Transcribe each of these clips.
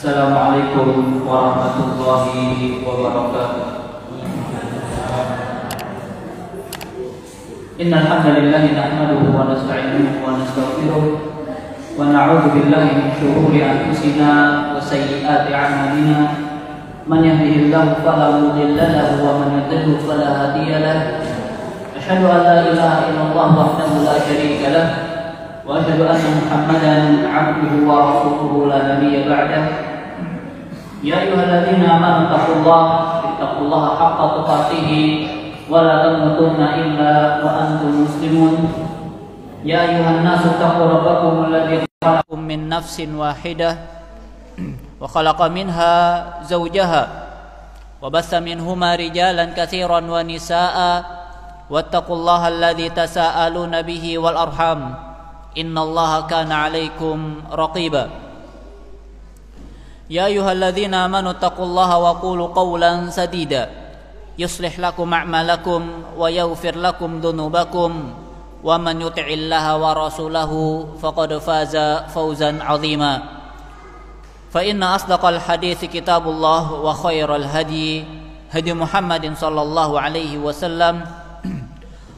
Assalamualaikum warahmatullahi wabarakatuh. Innal hamdalillah nahmaduhu wa nasta'inuhu wa nastaghfiruh wa na'udzu billahi min shururi anfusina wa sayyiati a'malina. Man yahdihillahu fala mudilla lahu wa man yudlil fala hadiya lahu. Asyhadu an la ilaha illallah wahdahu la syarika lahu wa asyhadu anna Muhammadan 'abduhu wa rasuluhu la nabiyya ba'dahu. Ya ayyuhalladzina amanu taqullaha haqqa tuqatih wa la tamutunna illa wa antum muslimun. Ya ayyuhan nasu taqu rabbakum alladzi khalaqakum min nafsin wahidah wa khalaqa minha zawjaha wa bassa minhuma rijalan katsiran wa nisaa'a wattaqullaha alladzi tasaaluna bihi wal arham innallaha kana 'alaikum raqiba. Ya ayyuhalladzina amanu taqullaha wa qulu qawlan sadida yuslih lakum a'malakum wa yaghfir lakum dhunubakum wa man yuti'illaha wa rasulahu faqad faza fawzan 'azima. Fa inna asdaqal hadithi kitabullah wa khairal hadi Muhammadin sallallahu alaihi wasallam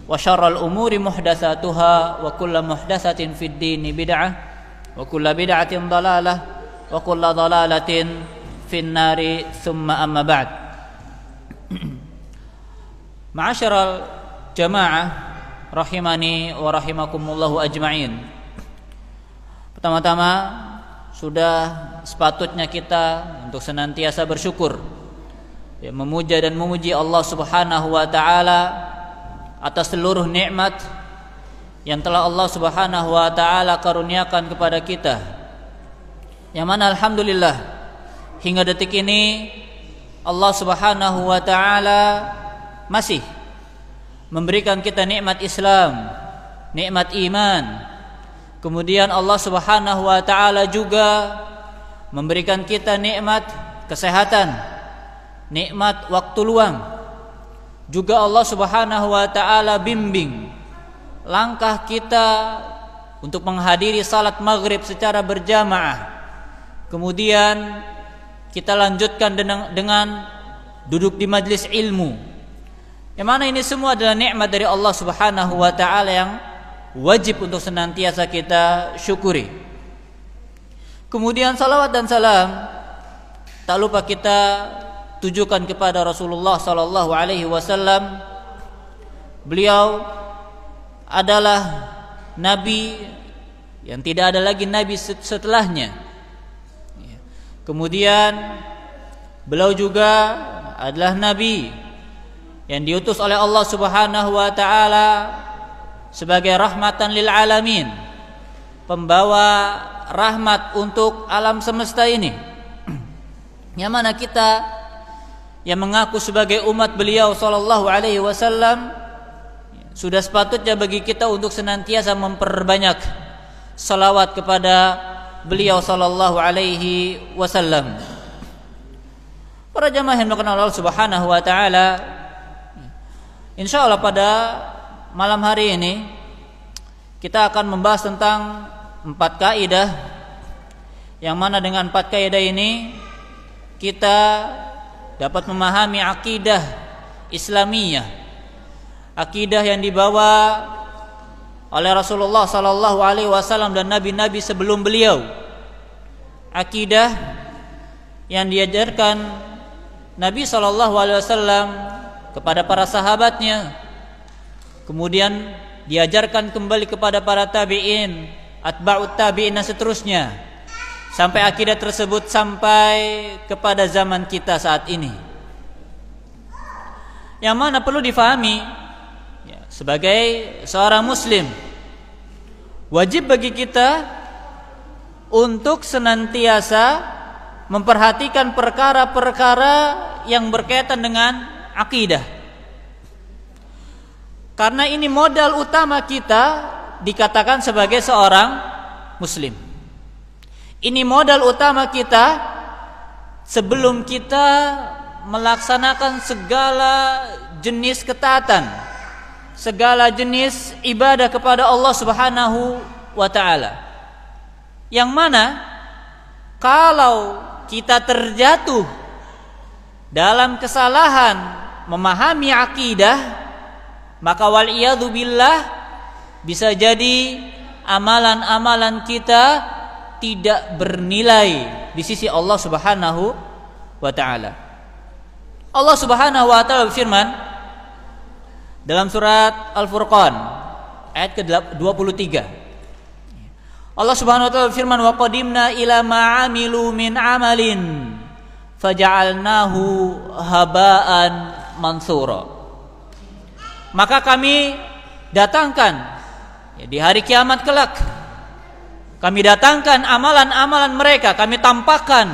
wa syarral umuri muhdatsatuha wa kullu muhdatsatin fid dini bid'ah wa kullu bid'atin dhalalah wa kullu dhalalatin fin nari thumma amma ba'd. Ma'asyiral jamaah rahimani wa rahimakumullahu ajma'in. Pertama-tama sudah sepatutnya kita untuk senantiasa bersyukur, memuja dan memuji Allah Subhanahu wa taala atas seluruh nikmat yang telah Allah Subhanahu wa taala karuniakan kepada kita. Yang mana alhamdulillah hingga detik ini Allah Subhanahu wa taala masih memberikan kita nikmat Islam, nikmat iman. Kemudian Allah Subhanahu wa taala juga memberikan kita nikmat kesehatan, nikmat waktu luang. Juga Allah Subhanahu wa taala bimbing langkah kita untuk menghadiri salat maghrib secara berjamaah. Kemudian kita lanjutkan dengan duduk di majlis ilmu. Yang mana ini semua adalah nikmat dari Allah Subhanahu wa taala yang wajib untuk senantiasa kita syukuri. Kemudian salawat dan salam tak lupa kita tujukan kepada Rasulullah sallallahu alaihi wasallam. Beliau adalah nabi yang tidak ada lagi nabi setelahnya. Kemudian beliau juga adalah nabi yang diutus oleh Allah Subhanahu wa taala sebagai rahmatan lil alamin, pembawa rahmat untuk alam semesta ini. Yang mana kita yang mengaku sebagai umat beliau sallallahu alaihi wasallam sudah sepatutnya bagi kita untuk senantiasa memperbanyak salawat kepada beliau sallallahu alaihi wasallam. Para jamaah yang dimuliakan Allah Subhanahu wa taala, insyaallah pada malam hari ini kita akan membahas tentang 4 kaidah, yang mana dengan 4 kaidah ini kita dapat memahami akidah Islamiyah, akidah yang dibawa oleh Rasulullah sallallahu alaihi wasallam dan nabi-nabi sebelum beliau, akidah yang diajarkan Nabi sallallahu alaihi wasallam kepada para sahabatnya, kemudian diajarkan kembali kepada para tabi'in, atba'ut tabi'in dan seterusnya, sampai akidah tersebut sampai kepada zaman kita saat ini. Yang mana perlu difahami sebagai seorang muslim, wajib bagi kita untuk senantiasa memperhatikan perkara-perkara yang berkaitan dengan akidah. Karena ini modal utama kita dikatakan sebagai seorang muslim. Ini modal utama kita sebelum kita melaksanakan segala jenis ketaatan, segala jenis ibadah kepada Allah Subhanahu wa taala. Yang mana kalau kita terjatuh dalam kesalahan memahami akidah, maka wal'iyadzu billah bisa jadi amalan-amalan kita tidak bernilai di sisi Allah Subhanahu wa taala. Allah Subhanahu wa taala berfirman dalam surat Al-Furqan ayat ke-23. Allah Subhanahu wa taala berfirman, wa qadimna ila ma 'amilu min 'amalin faja'alnahu haba'an mansura. Maka kami datangkan di hari kiamat kelak, kami datangkan amalan-amalan mereka, kami tampakkan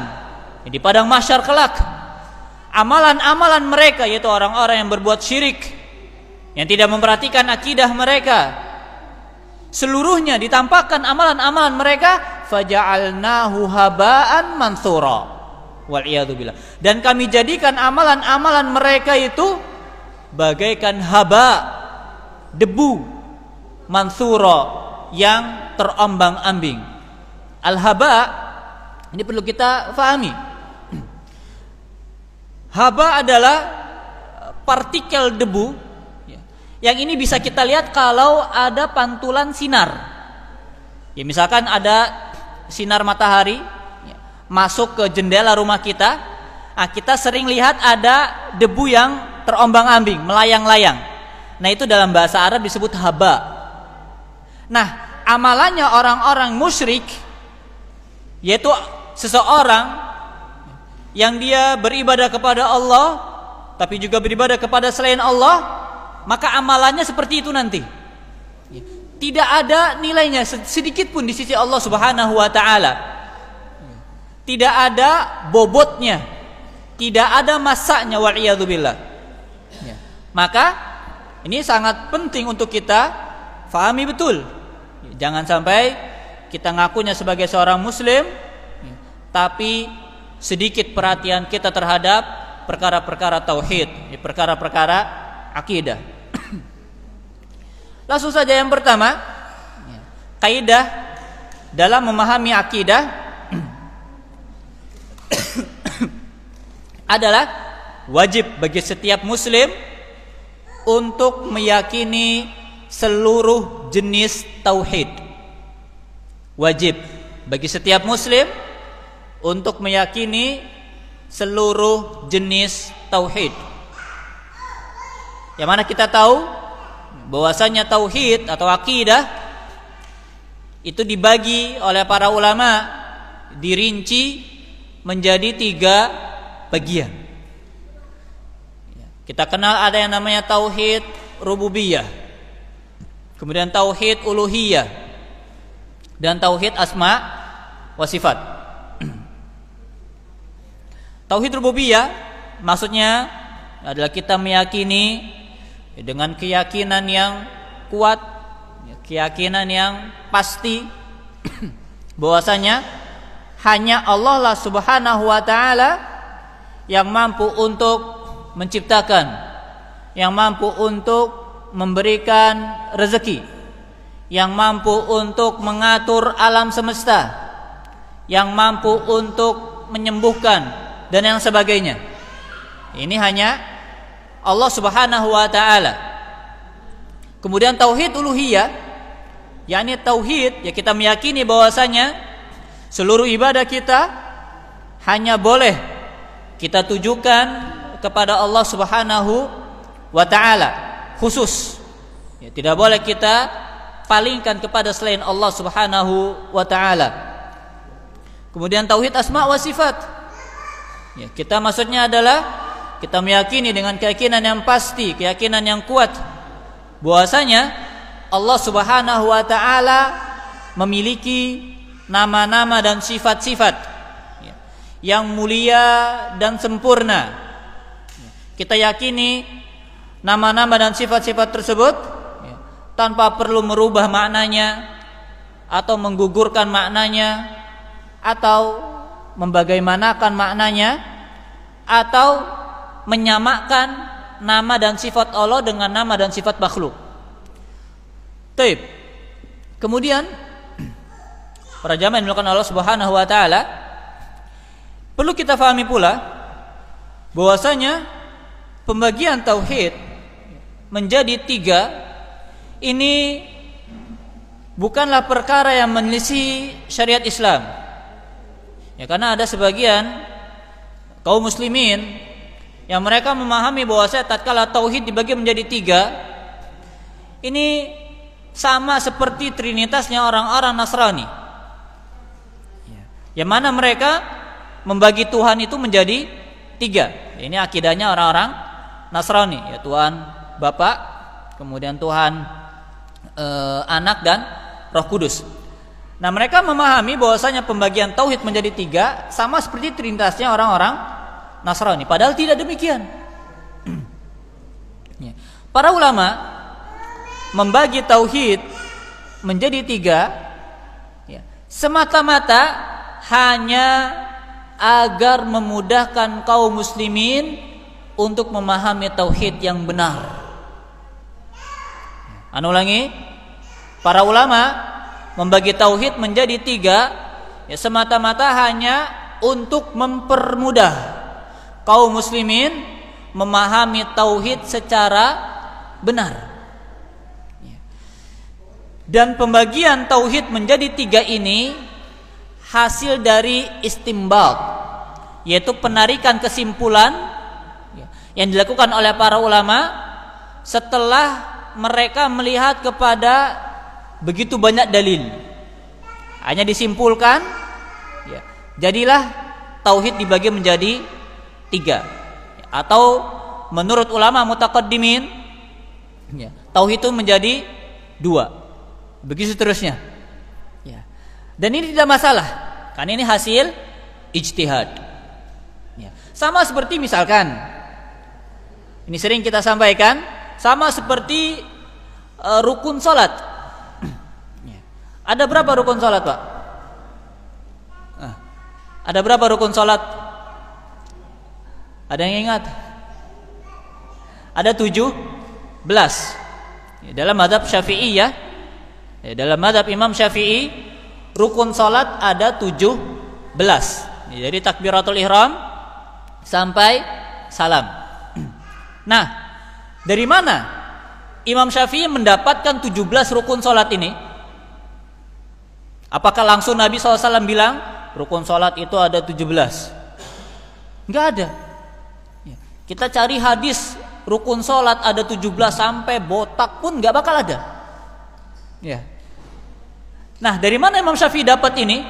di padang mahsyar kelak amalan-amalan mereka, yaitu orang-orang yang berbuat syirik, yang tidak memperhatikan akidah mereka, seluruhnya ditampakkan amalan-amalan mereka, faja'alnahu haba'an mansura wal'iyadzu billah, dan kami jadikan amalan-amalan mereka itu bagaikan haba, debu, mansura, yang terombang-ambing. Al-haba ini perlu kita fahami. Haba adalah partikel debu yang ini bisa kita lihat kalau ada pantulan sinar. Ya, misalkan ada sinar matahari masuk ke jendela rumah kita, kita sering lihat ada debu yang terombang-ambing, melayang-layang. Nah, itu dalam bahasa Arab disebut haba. Nah, amalannya orang-orang musyrik, yaitu seseorang yang dia beribadah kepada Allah tapi juga beribadah kepada selain Allah, maka amalannya seperti itu nanti. Tidak ada nilainya sedikit pun di sisi Allah Subhanahu wa taala. Tidak ada bobotnya, tidak ada masanya, wal'iyadzu billah. Maka ini sangat penting untuk kita fahami betul. Jangan sampai kita ngakunya sebagai seorang muslim tapi sedikit perhatian kita terhadap perkara-perkara tauhid, perkara-perkara akidah. Langsung saja yang pertama, kaidah dalam memahami akidah adalah wajib bagi setiap muslim untuk meyakini seluruh jenis tauhid. Wajib bagi setiap muslim untuk meyakini seluruh jenis tauhid. Yang mana kita tahu bahwasanya tauhid atau akidah itu dibagi oleh para ulama, dirinci menjadi 3 bagian. Kita kenal ada yang namanya tauhid rububiyah, kemudian tauhid uluhiyah, dan tauhid asma wa sifat. Tauhid rububiyah maksudnya adalah kita meyakini dengan keyakinan yang kuat, keyakinan yang pasti bahwasanya hanya Allah lah Subhanahu wa taala yang mampu untuk menciptakan, yang mampu untuk memberikan rezeki, yang mampu untuk mengatur alam semesta, yang mampu untuk menyembuhkan dan yang sebagainya. Ini hanya Allah Subhanahu wa taala. Kemudian tauhid uluhiyah, yakni tauhid ya kita meyakini bahwasanya seluruh ibadah kita hanya boleh kita tujukan kepada Allah Subhanahu wa taala khusus. Ya, tidak boleh kita palingkan kepada selain Allah Subhanahu wa taala. Kemudian tauhid asma wa sifat. Ya, kita maksudnya adalah kita meyakini dengan keyakinan yang pasti, keyakinan yang kuat bahwasanya Allah Subhanahu wa taala memiliki nama-nama dan sifat-sifat yang mulia dan sempurna. Kita yakini nama-nama dan sifat-sifat tersebut tanpa perlu merubah maknanya atau menggugurkan maknanya atau membagaimanakan maknanya atau menyamakan nama dan sifat Allah dengan nama dan sifat makhluk. Taib. Kemudian para jamaah yang dilakukan Allah Subhanahu wa taala, Perlu kita pahami pula bahwasanya pembagian tauhid menjadi 3 ini bukanlah perkara yang menyelisih syariat Islam. Ya, karena ada sebagian kaum muslimin yang mereka memahami bahwasanya tatkala tauhid dibagi menjadi 3, ini sama seperti trinitasnya orang-orang Nasrani. Yang mana mereka membagi Tuhan itu menjadi 3. Ini akidahnya orang-orang Nasrani, ya, Tuhan Bapa, kemudian Tuhan Anak dan Roh Kudus. Nah, mereka memahami bahwasanya pembagian tauhid menjadi 3 sama seperti trinitasnya orang-orang Nasrani, padahal tidak demikian. Para ulama membagi tauhid menjadi 3 semata-mata hanya agar memudahkan kaum muslimin untuk memahami tauhid yang benar. Ulangi, para ulama membagi tauhid menjadi 3 semata-mata hanya untuk mempermudah kaum muslimin memahami tauhid secara benar. Dan pembagian tauhid menjadi 3 ini hasil dari istimbat, yaitu penarikan kesimpulan yang dilakukan oleh para ulama setelah mereka melihat kepada begitu banyak dalil. Hanya disimpulkan, jadilah tauhid dibagi menjadi 3. Atau menurut ulama mutaqaddimin, tauhid itu menjadi 2. Begitu seterusnya. Dan ini tidak masalah, karena ini hasil ijtihad. Sama seperti misalkan, ini sering kita sampaikan, sama seperti rukun salat. Ada berapa rukun salat, Pak? Ada berapa rukun salat? Ada yang ingat? Ada 17. Dalam mazhab Syafi'i, dalam mazhab Imam Syafi'i, rukun salat ada 17. Jadi takbiratul ihram sampai salam. Nah, dari mana Imam Syafi'i mendapatkan 17 rukun salat ini? Apakah langsung Nabi SAW bilang rukun salat itu ada 17? Enggak ada. Kita cari hadis rukun salat ada 17 sampai botak pun enggak bakal ada. Nah, dari mana Imam Syafi'i dapat ini?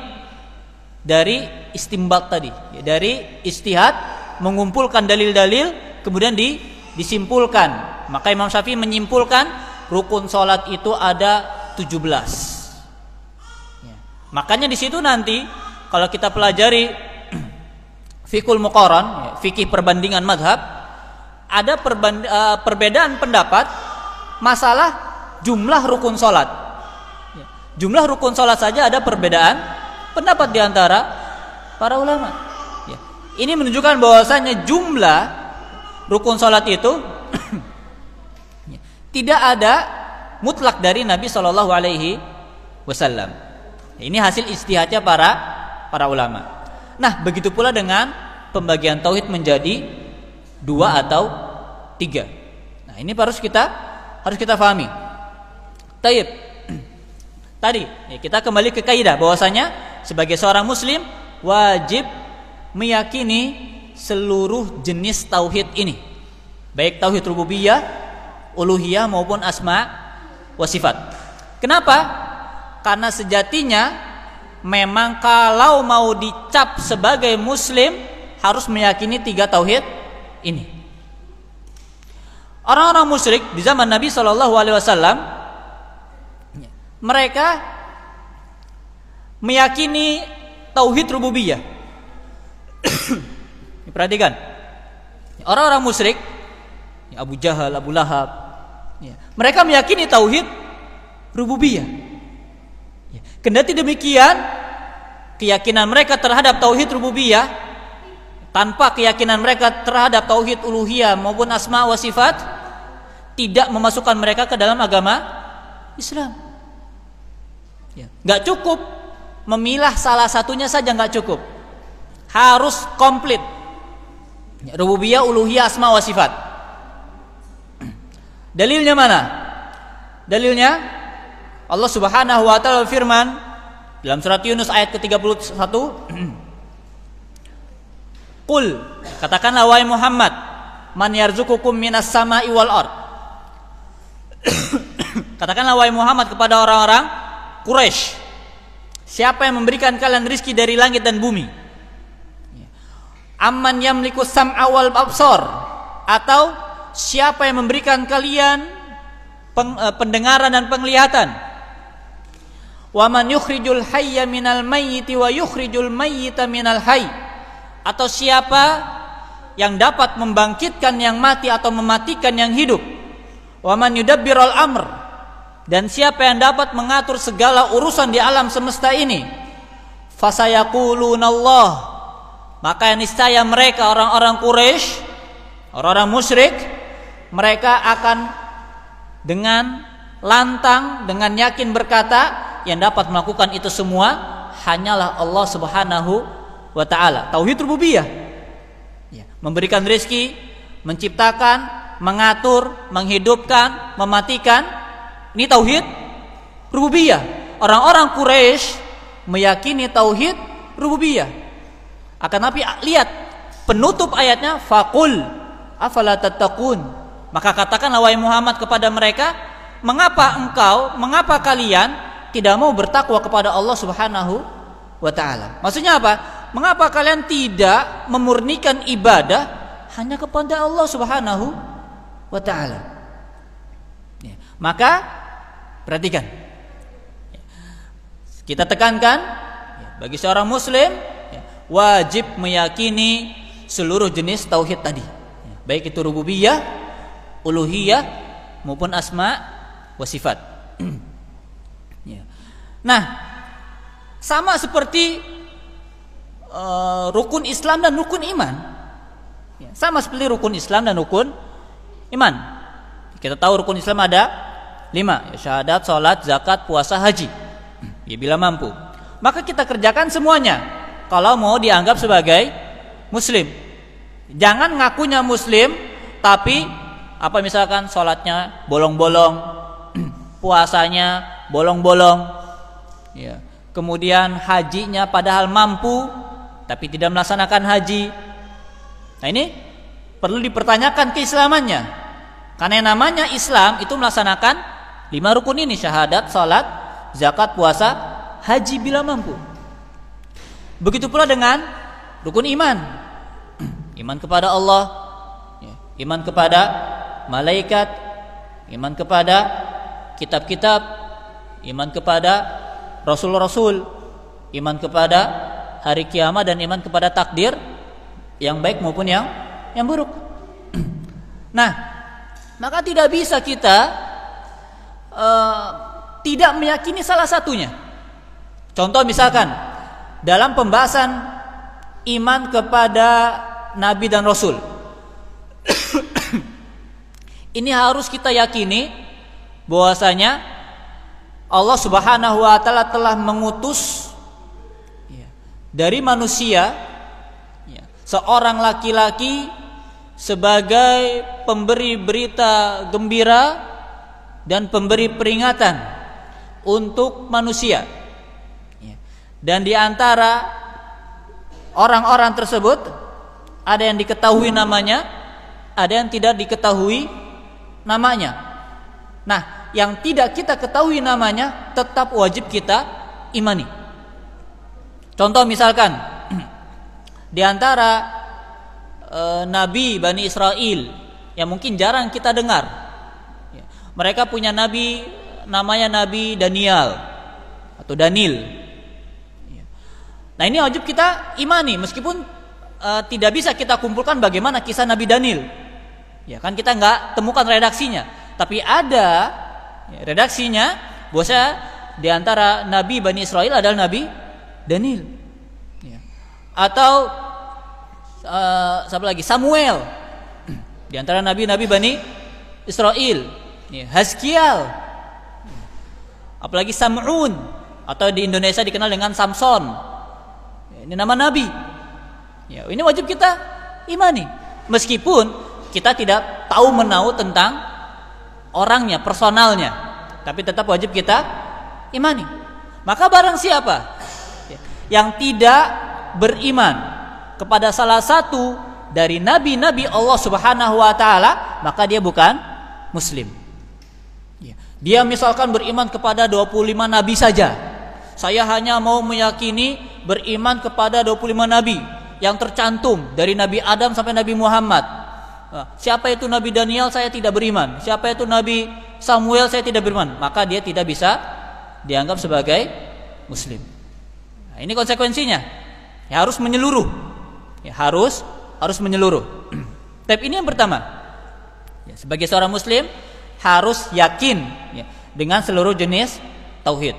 Dari istimbat tadi, dari ijtihad, mengumpulkan dalil-dalil, kemudian disimpulkan. Maka Imam Syafi'i menyimpulkan rukun salat itu ada 17. Makanya di situ nanti kalau kita pelajari fiqhul muqaran, fikih perbandingan mazhab, ada perbedaan pendapat masalah jumlah rukun salat. Jumlah rukun salat saja ada perbedaan pendapat di antara para ulama. Ini menunjukkan bahwasanya jumlah rukun salat itu tidak ada mutlak dari Nabi Shallallahu Alaihi Wasallam. Ini hasil ijtihadnya para ulama. Nah, begitu pula dengan pembagian tauhid menjadi 2 atau 3. Nah, ini harus kita pahami. Taib. Tadi kita kembali ke kaidah bahwasanya sebagai seorang muslim wajib meyakini seluruh jenis tauhid ini, baik tauhid rububiyah, uluhiyah maupun asma wa sifat. Kenapa? Karena sejatinya memang kalau mau dicap sebagai muslim harus meyakini 3 tauhid ini. Orang-orang musyrik di zaman Nabi SAW mereka meyakini tauhid rububiyah. Perhatikan, orang-orang musyrik, Abu Jahal, Abu Lahab, mereka meyakini tauhid rububiyah. Kendati demikian, keyakinan mereka terhadap tauhid rububiyah tanpa keyakinan mereka terhadap tauhid uluhiyah maupun asma wa sifat tidak memasukkan mereka ke dalam agama Islam. Gak cukup memilah salah satunya saja, gak cukup, harus komplit. Rububiyah, uluhiyah, asma wa sifat. Dalilnya mana? Dalilnya Allah Subhanahu wa taala berfirman dalam surat Yunus ayat ke-31, Qul, katakanlah wahai Muhammad, man yarzuqukum minas sama'i wal ard. Katakanlah wahai Muhammad kepada orang-orang Quraisy, siapa yang memberikan kalian rizki dari langit dan bumi? Amman yamliku sam'a wal absar, atau siapa yang memberikan kalian pendengaran dan penglihatan? Wa man yukhrijul hayya minal mayyiti wa yukhrijul mayyita minal hayy, atau siapa yang dapat membangkitkan yang mati atau mematikan yang hidup? Wa man yudabbirul amr, dan siapa yang dapat mengatur segala urusan di alam semesta ini? Fasayaqulunallah, maka niscaya mereka orang-orang Quraisy, orang-orang musyrik, mereka akan dengan lantang, dengan yakin berkata, yang dapat melakukan itu semua hanyalah Allah Subhanahu wa ta'ala. Tauhid rububiyah, memberikan rezeki, menciptakan, mengatur, menghidupkan, mematikan, ini tauhid rububiyah. Orang-orang Quraisy meyakini tauhid rububiyah. Akan tapi lihat penutup ayatnya, faqul afala tattaqun, maka katakanlah wahai Muhammad kepada mereka, mengapa kalian tidak mau bertakwa kepada Allah Subhanahu wa ta'ala? Maksudnya apa? Mengapa kalian tidak memurnikan ibadah hanya kepada Allah Subhanahu wa ta'ala? Maka perhatikan, kita tekankan, bagi seorang muslim wajib meyakini seluruh jenis tauhid tadi, baik itu rububiyah, uluhiyah maupun asma wa sifat. Nah, sama seperti rukun Islam dan rukun iman. Sama seperti rukun Islam dan rukun iman. Kita tahu rukun Islam ada 5, syahadat, salat, zakat, puasa, haji. Ya, bila mampu, maka kita kerjakan semuanya kalau mau dianggap sebagai muslim. Jangan ngakunya muslim tapi misalkan salatnya bolong-bolong, puasanya bolong-bolong, ya. Kemudian hajinya padahal mampu tapi tidak melaksanakan haji. Nah, ini perlu dipertanyakan keislamannya. Karena yang namanya Islam itu melaksanakan 5 rukun ini, syahadat, salat, zakat, puasa, haji bila mampu. Begitu pula dengan rukun iman. Iman kepada Allah, iman kepada malaikat, iman kepada kitab-kitab, iman kepada rasul-rasul, iman kepada hari kiamat, dan iman kepada takdir yang baik maupun yang buruk. Nah, maka tidak bisa kita tidak meyakini salah satunya. Contoh misalkan dalam pembahasan iman kepada nabi dan rasul, ini harus kita yakini bahwasanya Allah Subhanahu wa ta'ala telah mengutus dari manusia seorang laki-laki sebagai pemberi berita gembira dan pemberi peringatan untuk manusia. Dan di antara orang-orang tersebut ada yang diketahui namanya, ada yang tidak diketahui namanya. Nah, yang tidak kita ketahui namanya tetap wajib kita imani. Contoh misalkan di antara nabi Bani Israel yang mungkin jarang kita dengar, mereka punya nabi namanya Nabi Daniel atau Danil. Nah, ini wajib kita imani meskipun tidak bisa kita kumpulkan bagaimana kisah Nabi Daniel. Ya kan, kita nggak temukan redaksinya, tapi ada redaksinya bahwa di antara nabi Bani Israel adalah Nabi Daniel. Atau siapa lagi? Samuel. Di antara nabi-nabi Bani Israel, Haskiel. Apalagi Sam'un, atau di Indonesia dikenal dengan Samson. Ini nama nabi. Ya, ini wajib kita imani. Meskipun kita tidak tahu menahu tentang orangnya, personalnya, tapi tetap wajib kita imani. Maka barang siapa yang tidak beriman kepada salah satu dari nabi-nabi Allah Subhanahu wa taala, maka dia bukan muslim. Dia misalkan beriman kepada 25 nabi saja. Saya hanya mau meyakini beriman kepada 25 nabi yang tercantum dari Nabi Adam sampai Nabi Muhammad. Siapa itu Nabi Daniel, saya tidak beriman. Siapa itu Nabi Samuel, saya tidak beriman. Maka dia tidak bisa dianggap sebagai muslim. Nah, ini konsekuensinya. Ya, harus menyeluruh. Ya, harus menyeluruh. Tapi ini yang pertama. Ya, sebagai seorang muslim harus yakin ya, dengan seluruh jenis tauhid.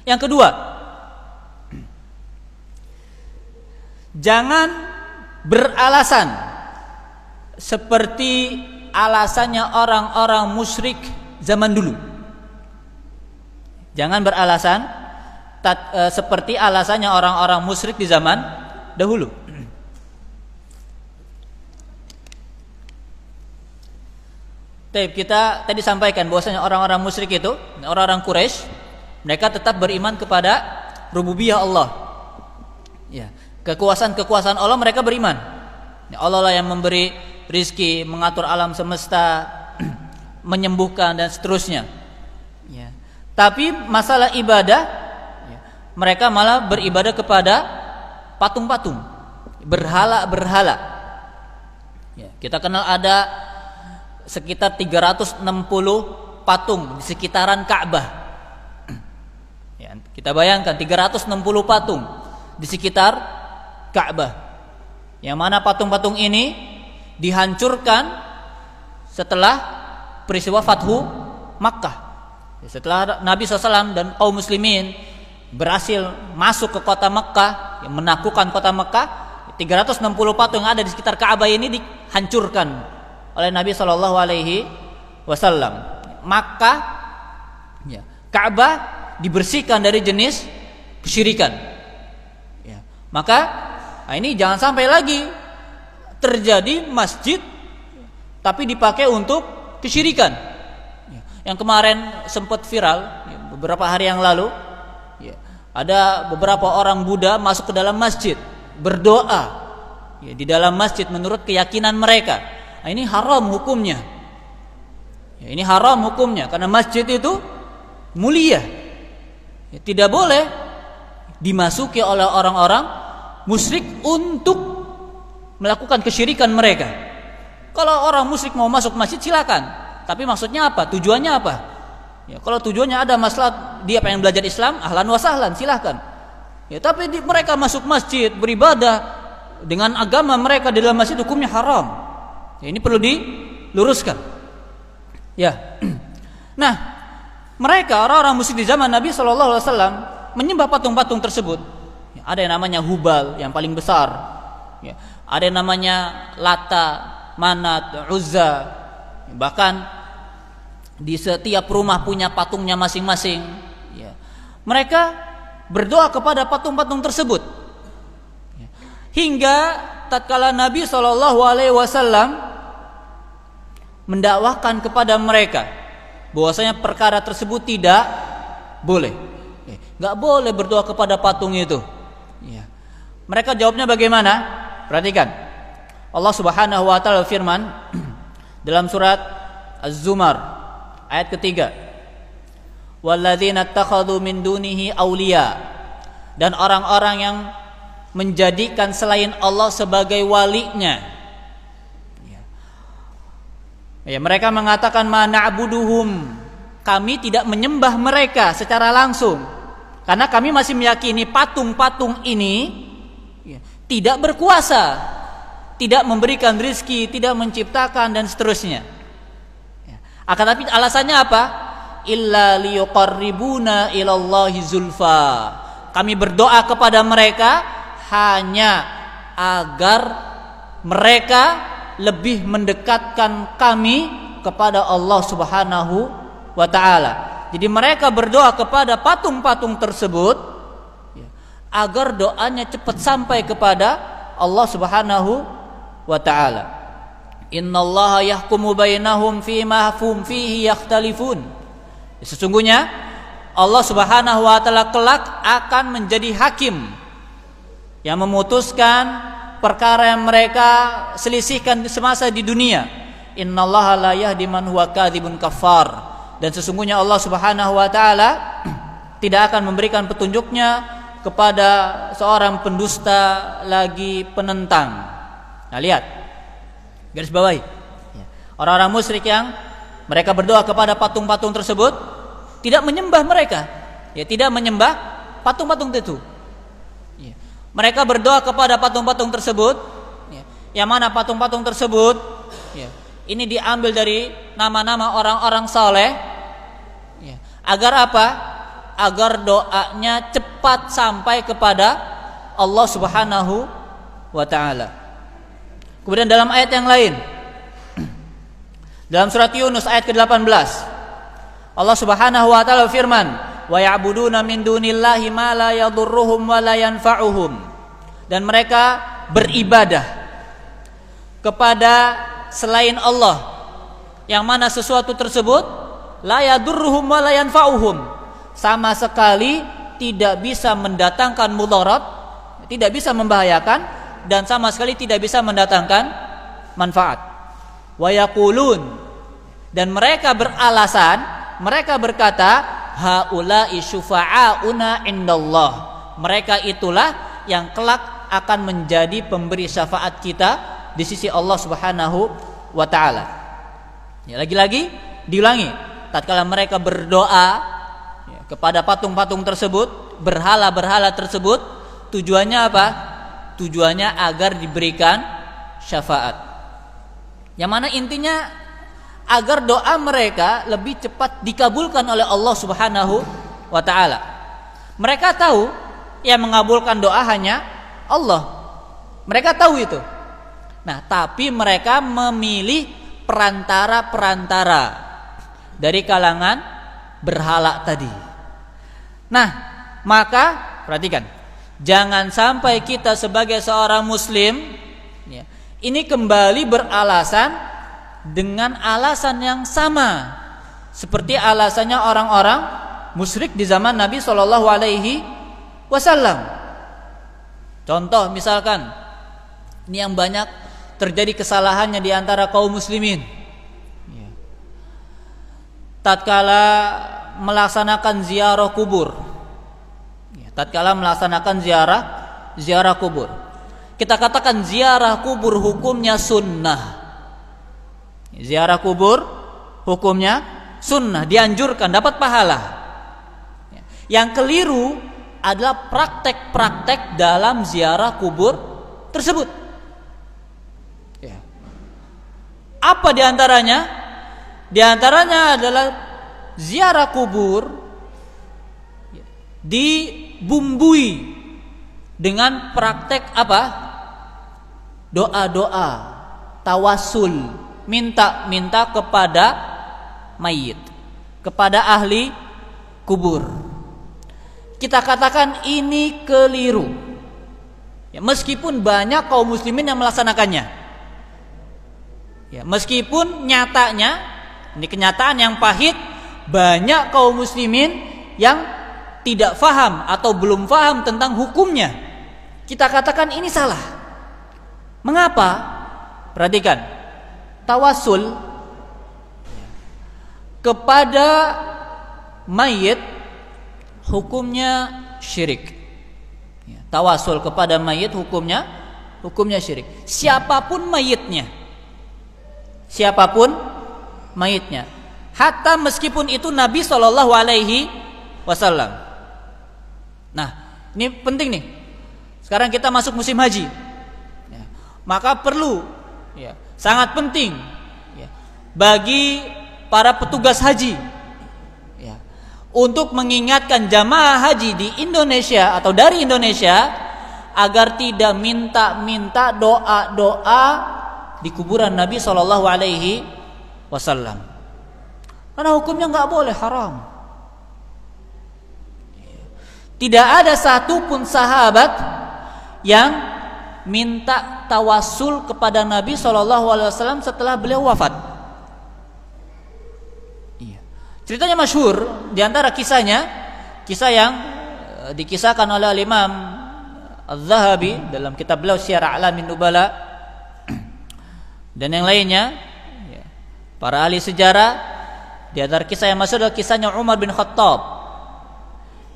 Yang kedua, jangan beralasan seperti alasannya orang-orang musyrik zaman dulu. Jangan beralasan seperti alasannya orang-orang musyrik di zaman dahulu. Kita tadi sampaikan bahwasanya orang-orang musyrik itu, orang-orang Quraisy, mereka tetap beriman kepada rububiyah Allah. Ya, kekuasaan Allah mereka beriman. Ya, Allah lah yang memberi rizki, mengatur alam semesta, menyembuhkan dan seterusnya. Ya. Tapi masalah ibadah, ya, mereka malah beribadah kepada patung-patung, berhala-berhala. Ya, kita kenal ada sekitar 360 patung di sekitaran Ka'bah. Ya, kita bayangkan 360 patung di sekitar Ka'bah. Yang mana patung-patung ini dihancurkan setelah peristiwa Fathu Makkah. Setelah Nabi SAW dan kaum muslimin berhasil masuk ke kota Makkah, yang menaklukkan kota Makkah, 360 patung yang ada di sekitar Ka'bah ini dihancurkan oleh Nabi SAW. Maka ya, Ka'bah dibersihkan dari jenis kesyirikan. Ya, maka ini jangan sampai lagi terjadi masjid tapi dipakai untuk kesyirikan. Ya, yang kemarin sempat viral ya, beberapa hari yang lalu, ya, ada beberapa orang Buddha masuk ke dalam masjid berdoa ya, di dalam masjid menurut keyakinan mereka. Nah, ini haram hukumnya. Ya, ini haram hukumnya karena masjid itu mulia. Ya, tidak boleh dimasuki oleh orang-orang musyrik untuk melakukan kesyirikan mereka. Kalau orang musyrik mau masuk masjid silakan. Tapi maksudnya apa? Tujuannya apa? Ya, kalau tujuannya ada masalah dia pengen belajar Islam, ahlan wa sahlan, silakan. Ya, tapi mereka masuk masjid beribadah dengan agama mereka di dalam masjid, hukumnya haram. Ya, ini perlu diluruskan. Ya. Nah, mereka orang-orang musyrik di zaman Nabi SAW menyembah patung-patung tersebut. Ya, ada yang namanya Hubal yang paling besar. Ya, ada yang namanya Lata, Manat, Uzza. Bahkan di setiap rumah punya patungnya masing-masing. Ya. Mereka berdoa kepada patung-patung tersebut. Ya. Hingga tatkala Nabi SAW mendakwahkan kepada mereka bahwasanya perkara tersebut tidak boleh. Enggak boleh berdoa kepada patung itu. Ya. Mereka jawabnya bagaimana? Perhatikan. Allah Subhanahu wa taala firman dalam surat Az-Zumar ayat ketiga. Walladzina ittakhadhu min dunihi awliya, dan orang-orang yang menjadikan selain Allah sebagai walinya. Ya, mereka mengatakan ma na'buduhum, kami tidak menyembah mereka secara langsung karena kami masih meyakini patung-patung ini ya, tidak berkuasa, tidak memberikan rizki, tidak menciptakan dan seterusnya. Ya. Akan tapi alasannya apa? Illa liyuqarribuna ilallahi zulfa. Kami berdoa kepada mereka hanya agar mereka lebih mendekatkan kami kepada Allah Subhanahu wa taala. Jadi mereka berdoa kepada patung-patung tersebut ya, agar doanya cepat sampai kepada Allah Subhanahu wa taala. Innallaha yahkumu bainahum fima hum fihi yakhtalifun. Sesungguhnya Allah Subhanahu wa taala kelak akan menjadi hakim yang memutuskan perkara yang mereka selisihkan semasa di dunia. Innallaha la yahdi man huwa kadzibun kafar. Dan sesungguhnya Allah Subhanahu wa taala tidak akan memberikan petunjuknya kepada seorang pendusta lagi penentang. Nah, lihat. Garis bawahi. Orang-orang musyrik yang mereka berdoa kepada patung-patung tersebut tidak menyembah mereka. Ya, tidak menyembah patung-patung itu. Ya. Mereka berdoa kepada patung-patung tersebut, ya. Yang mana patung-patung tersebut, ya, ini diambil dari nama-nama orang-orang saleh, ya. Agar apa? Agar doanya cepat sampai kepada Allah Subhanahu wa taala. Kemudian dalam ayat yang lain, dalam surat Yunus ayat ke-18, Allah Subhanahu wa taala firman, "Wa ya'buduna min dunillahi ma la yadhurruhum wa la yanfa'uhum." Dan mereka beribadah kepada selain Allah, yang mana sesuatu tersebut la yadurruhum wa la yanfa'uhum, sama sekali tidak bisa mendatangkan mudarat, tidak bisa membahayakan, dan sama sekali tidak bisa mendatangkan manfaat. Wa yaqulun, dan mereka beralasan, mereka berkata, haula'i syufa'auna indallah, mereka itulah yang kelak akan menjadi pemberi syafaat kita di sisi Allah Subhanahu wa taala. Ya, lagi-lagi diulangi, tatkala mereka berdoa kepada patung-patung tersebut, berhala-berhala tersebut, tujuannya apa? Tujuannya agar diberikan syafaat. Yang mana intinya agar doa mereka lebih cepat dikabulkan oleh Allah Subhanahu wa taala. Mereka tahu yang mengabulkan doa hanya Allah. Mereka tahu itu. Nah, tapi mereka memilih perantara-perantara dari kalangan berhala tadi. Nah, maka perhatikan, jangan sampai kita sebagai seorang muslim, ya, ini kembali beralasan dengan alasan yang sama seperti alasannya orang-orang musyrik di zaman Nabi Shallallahu Alaihi Wasallam. Contoh misalkan, ini yang banyak terjadi kesalahannya di antara kaum muslimin. Ya. Tatkala melaksanakan ziarah kubur, ya, tatkala melaksanakan ziarah kubur, kita katakan ziarah kubur hukumnya sunnah. Ziarah kubur hukumnya sunnah, dianjurkan, dapat pahala. Yang keliru adalah praktek-praktek dalam ziarah kubur tersebut. Ya. Apa diantaranya? Diantaranya adalah ziarah kubur dibumbui dengan praktek apa? Doa-doa, tawasul, minta kepada mayit, kepada ahli kubur. Kita katakan ini keliru. Ya, meskipun banyak kaum muslimin yang melaksanakannya. Ya, meskipun nyatanya, ini kenyataan yang pahit, banyak kaum muslimin yang tidak faham atau belum faham tentang hukumnya. Kita katakan ini salah. Mengapa? Perhatikan, tawasul kepada mayit hukumnya syirik. Tawasul kepada mayit hukumnya syirik. Siapapun mayitnya, hatta meskipun itu Nabi Shallallahu Alaihi Wasallam. Nah, ini penting nih. Sekarang kita masuk musim haji, ya, maka perlu, ya, sangat penting, ya, bagi para petugas haji, ya, untuk mengingatkan jamaah haji di Indonesia atau dari Indonesia agar tidak minta doa-doa di kuburan Nabi Shallallahu Alaihi Wasallam. Karena hukumnya nggak boleh, haram. Tidak ada satupun sahabat yang minta tawasul kepada Nabi SAW setelah beliau wafat. Ceritanya masyhur, di antara kisahnya, kisah yang dikisahkan oleh Imam Az-Zahabi dalam kitab beliau Syiar A'lamin Nubala dan yang lainnya, para ahli sejarah. Di antara kisah yang masyhur adalah kisahnya Umar bin Khattab,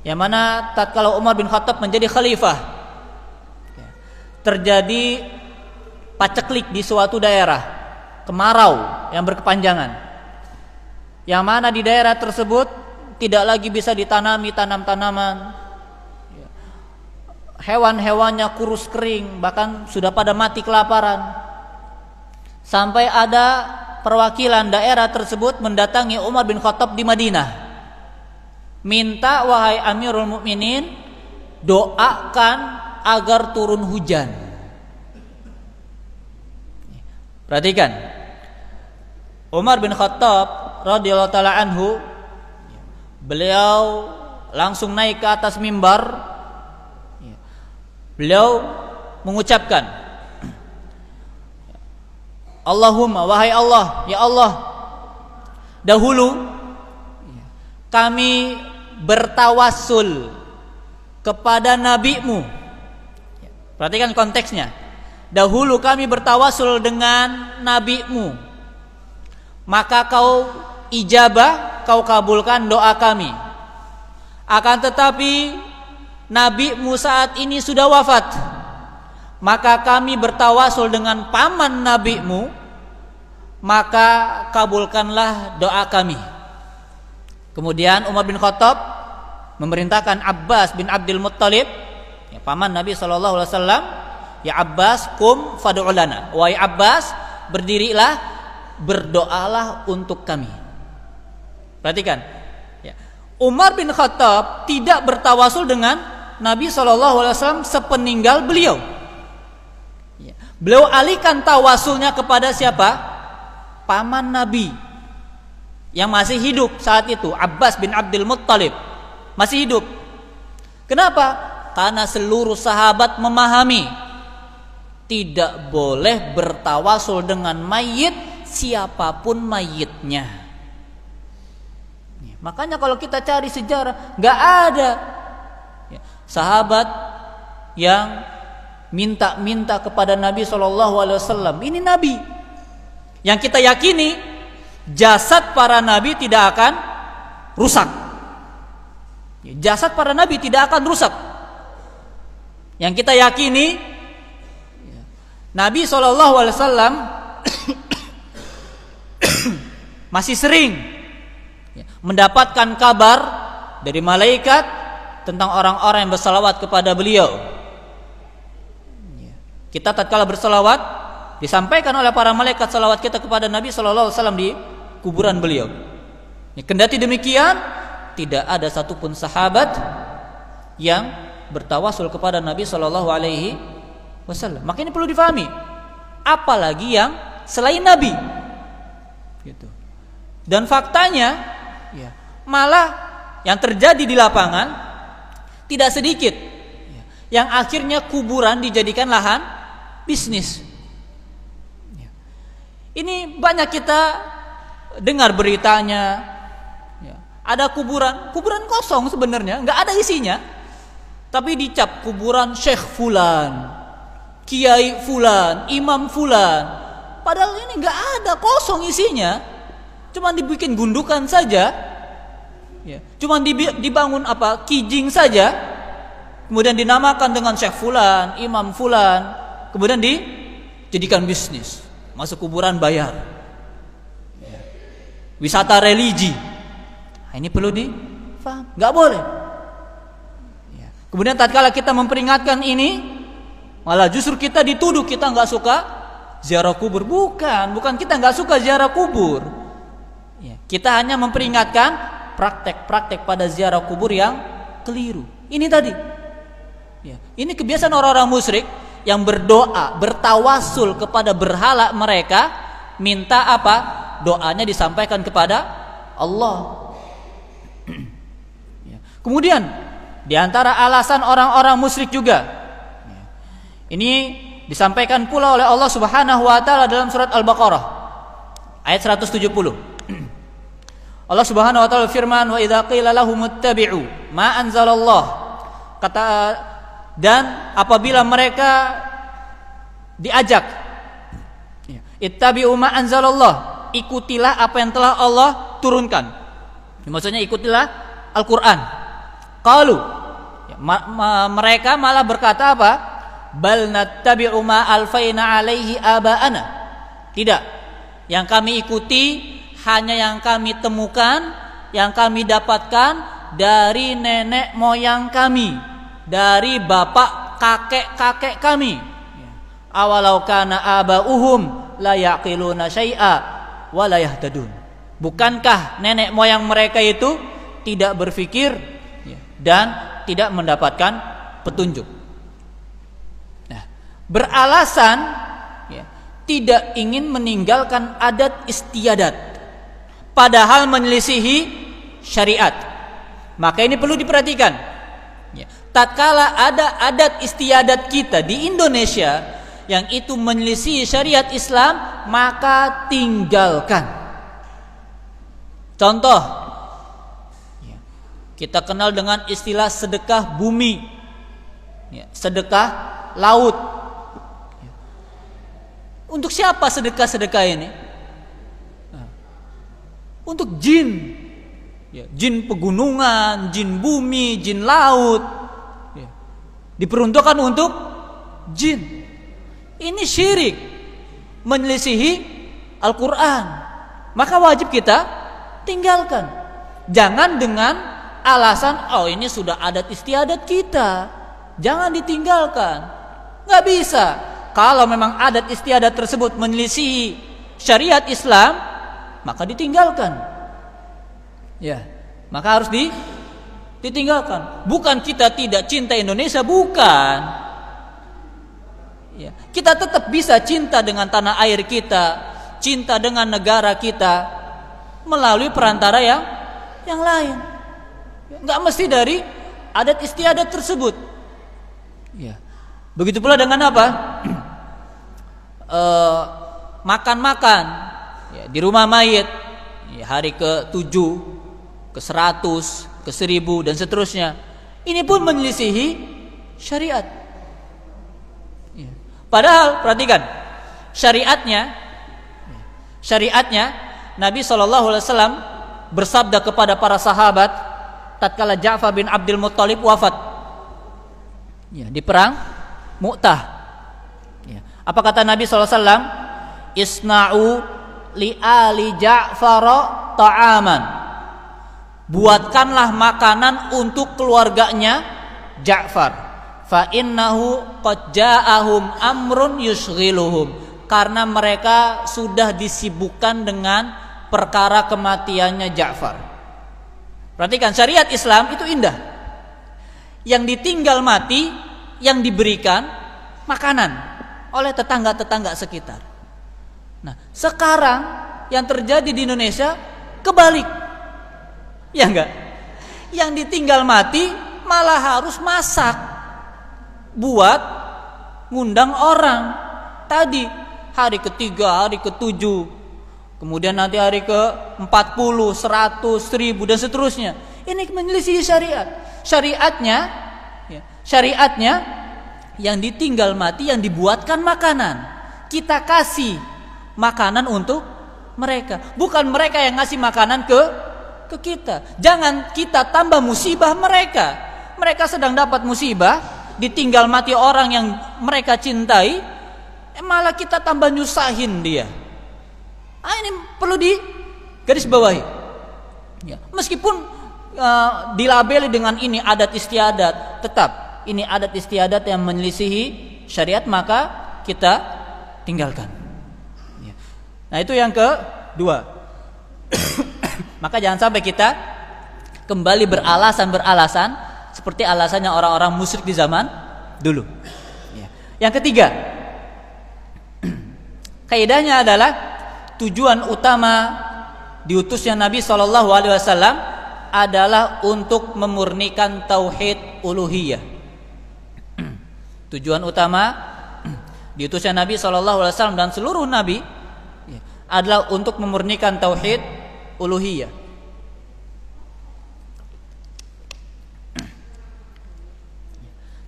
yang mana tatkala Umar bin Khattab menjadi khalifah, terjadi paceklik di suatu daerah, kemarau yang berkepanjangan, yang mana di daerah tersebut tidak lagi bisa ditanami tanam-tanaman, hewan-hewannya kurus kering, bahkan sudah pada mati kelaparan. Sampai ada perwakilan daerah tersebut mendatangi Umar bin Khattab di Madinah, minta, wahai Amirul Mukminin, doakan agar turun hujan. Perhatikan, Umar bin Khattab radhiyallahu taala anhu, beliau langsung naik ke atas mimbar. Beliau mengucapkan, Allahumma, wahai Allah, ya Allah, dahulu kami bertawassul kepada nabi-Mu. Perhatikan konteksnya. Dahulu kami bertawassul dengan nabi-Mu, maka kau ijabah, kau kabulkan doa kami. Akan tetapi nabi-Mu saat ini sudah wafat, maka kami bertawassul dengan paman nabi-Mu, maka kabulkanlah doa kami. Kemudian Umar bin Khattab memerintahkan Abbas bin Abdul Muttalib, paman Nabi SAW, ya Abbas, kum fad'u lana, wahai Abbas, berdirilah, berdoalah untuk kami. Perhatikan, ya. Umar bin Khattab tidak bertawasul dengan Nabi SAW sepeninggal beliau. Ya. Beliau alihkan tawasulnya kepada siapa? Paman Nabi yang masih hidup saat itu, Abbas bin Abdul Muttalib, masih hidup. Kenapa? Karena seluruh sahabat memahami tidak boleh bertawasul dengan mayit, siapapun mayitnya. Makanya kalau kita cari sejarah, nggak ada sahabat yang minta kepada Nabi SAW. Ini Nabi yang kita yakini jasad para nabi tidak akan rusak. Jasad para nabi tidak akan rusak. Yang kita yakini, Nabi SAW masih sering mendapatkan kabar dari malaikat tentang orang-orang yang bersalawat kepada beliau. Kita tatkala bersalawat, disampaikan oleh para malaikat salawat kita kepada Nabi SAW di kuburan beliau. Kendati demikian, tidak ada satupun sahabat yang bertawasul kepada Nabi SAW. Maka ini perlu difahami. Apalagi yang selain Nabi. Gitu. Dan faktanya, malah yang terjadi di lapangan tidak sedikit yang akhirnya kuburan dijadikan lahan bisnis. Ini banyak kita dengar beritanya, ada kuburan kosong sebenarnya, nggak ada isinya, tapi dicap kuburan Syekh Fulan, Kiai Fulan, Imam Fulan. Padahal ini nggak ada, kosong isinya, cuma dibikin gundukan saja, cuma dibangun kijing saja, kemudian dinamakan dengan Syekh Fulan, Imam Fulan, kemudian dijadikan bisnis, masuk kuburan bayar. Wisata religi, ini perlu difaham, nggak boleh. Kemudian tatkala kita memperingatkan ini, malah justru kita dituduh kita nggak suka ziarah kubur. Bukan kita nggak suka ziarah kubur. Kita hanya memperingatkan praktek-praktek pada ziarah kubur yang keliru. Ini tadi, ini kebiasaan orang-orang musyrik yang berdoa, bertawasul kepada berhala mereka, minta apa? Doanya disampaikan kepada Allah. Kemudian Di antara alasan orang-orang musyrik juga. Ini disampaikan pula oleh Allah Subhanahu wa taala dalam surat Al-Baqarah ayat 170. Allah Subhanahu wa taala firman, "Wa idza qila lahum ittabi'u ma anzalallah." Dan apabila mereka diajak, ittabi'u ma anzalallah, ikutilah apa yang telah Allah turunkan. Maksudnya ikutilah Al-Qur'an. Qalu, mereka malah berkata apa? Bal nattabi'u ma alfaina alaihi aba'ana. Tidak, yang kami ikuti hanya yang kami temukan, yang kami dapatkan dari nenek moyang kami, dari bapak kakek-kakek kami. Awalau kana aba'uhum la yaqiluna syai'a wa la yahtadun. Bukankah nenek moyang mereka itu tidak berpikir dan tidak mendapatkan petunjuk? Nah, beralasan tidak ingin meninggalkan adat istiadat, padahal menyelisihi syariat. Maka ini perlu diperhatikan. Tatkala ada adat istiadat kita di Indonesia yang itu menyelisihi syariat Islam, maka tinggalkan. Contoh, kita kenal dengan istilah sedekah bumi, sedekah laut. Untuk siapa sedekah-sedekah ini? Untuk jin, jin pegunungan, jin bumi, jin laut, diperuntukkan untuk jin. Ini syirik, menyelisihi Al-Quran. Maka wajib kita tinggalkan. Jangan dengan alasan, oh ini sudah adat istiadat kita, jangan ditinggalkan. Gak bisa. Kalau memang adat istiadat tersebut menyelisihi syariat Islam, maka ditinggalkan. Maka harus ditinggalkan. Bukan kita tidak cinta Indonesia, bukan. Kita tetap bisa cinta dengan tanah air kita, cinta dengan negara kita melalui perantara yang lain. Nggak mesti dari adat istiadat tersebut. Begitu pula dengan apa? Makan-makan di rumah mayit, hari ke-7, ke-100, ke-1000 dan seterusnya. Ini pun menyelisihi syariat. Padahal perhatikan, syariatnya Nabi SAW bersabda kepada para sahabat tatkala Ja'far bin Abdul Muttalib wafat di perang Mu'tah. Apa kata Nabi SAW? Isna'u li ali Ja'far ta'aman. Buatkanlah makanan untuk keluarganya Ja'far. Fa innahu qad ja'ahum amrun yushghiluhum. Karena mereka sudah disibukkan dengan perkara kematiannya Ja'far. Perhatikan, syariat Islam itu indah. Yang ditinggal mati, yang diberikan makanan oleh tetangga-tetangga sekitar. Nah, sekarang yang terjadi di Indonesia kebalik. Ya enggak? Yang ditinggal mati malah harus masak buat ngundang orang. Tadi hari ketiga, hari ke-7, kemudian nanti hari ke-40, 100, 1000 dan seterusnya. Ini menyelisih syariat. Syariatnya yang ditinggal mati, yang dibuatkan makanan. Kita kasih makanan untuk mereka, bukan mereka yang ngasih makanan ke kita. Jangan kita tambah musibah mereka. Mereka sedang dapat musibah, ditinggal mati orang yang mereka cintai, malah kita tambah nyusahin dia. Ini perlu digarisbawahi. Meskipun dilabeli dengan ini adat istiadat, tetap ini adat istiadat yang menyelisihi syariat, maka kita tinggalkan. Nah, itu yang kedua. Maka jangan sampai kita kembali beralasan seperti alasannya orang-orang musyrik di zaman dulu. Yang ketiga, kaidahnya adalah tujuan utama diutusnya Nabi SAW adalah untuk memurnikan tauhid uluhiyah. Tujuan utama diutusnya Nabi SAW dan seluruh Nabi adalah untuk memurnikan tauhid uluhiyah.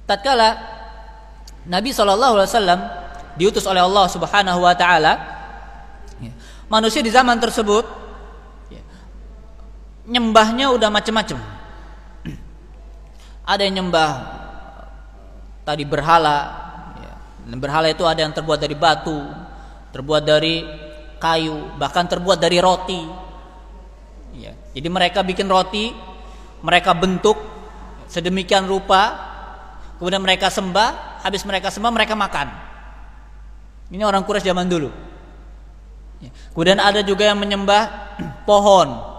Tatkala Nabi SAW diutus oleh Allah Subhanahu wa Ta'ala, manusia di zaman tersebut nyembahnya udah macam-macam. Ada yang nyembah tadi berhala. Berhala itu ada yang terbuat dari batu, terbuat dari kayu, bahkan terbuat dari roti. Jadi mereka bikin roti, mereka bentuk sedemikian rupa, kemudian mereka sembah. Habis mereka sembah, mereka makan. Ini orang Quraisy zaman dulu. Kemudian ada juga yang menyembah pohon.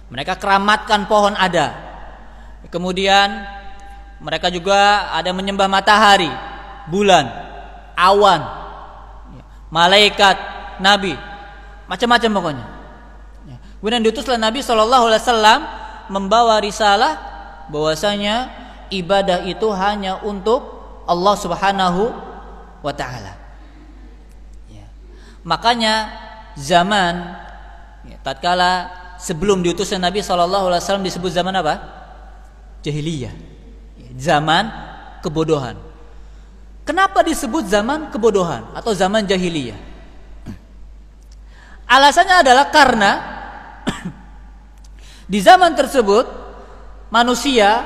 Mereka keramatkan pohon ada. Kemudian mereka juga ada menyembah matahari, bulan, awan, malaikat, nabi, macam-macam pokoknya. Kemudian diutuslah Nabi SAW membawa risalah bahwasanya ibadah itu hanya untuk Allah Subhanahu wa Ta'ala. Makanya zaman tatkala sebelum diutusnya Nabi SAW disebut zaman apa? Jahiliyah. Zaman kebodohan. Kenapa disebut zaman kebodohan atau zaman jahiliyah? Alasannya adalah karena di zaman tersebut manusia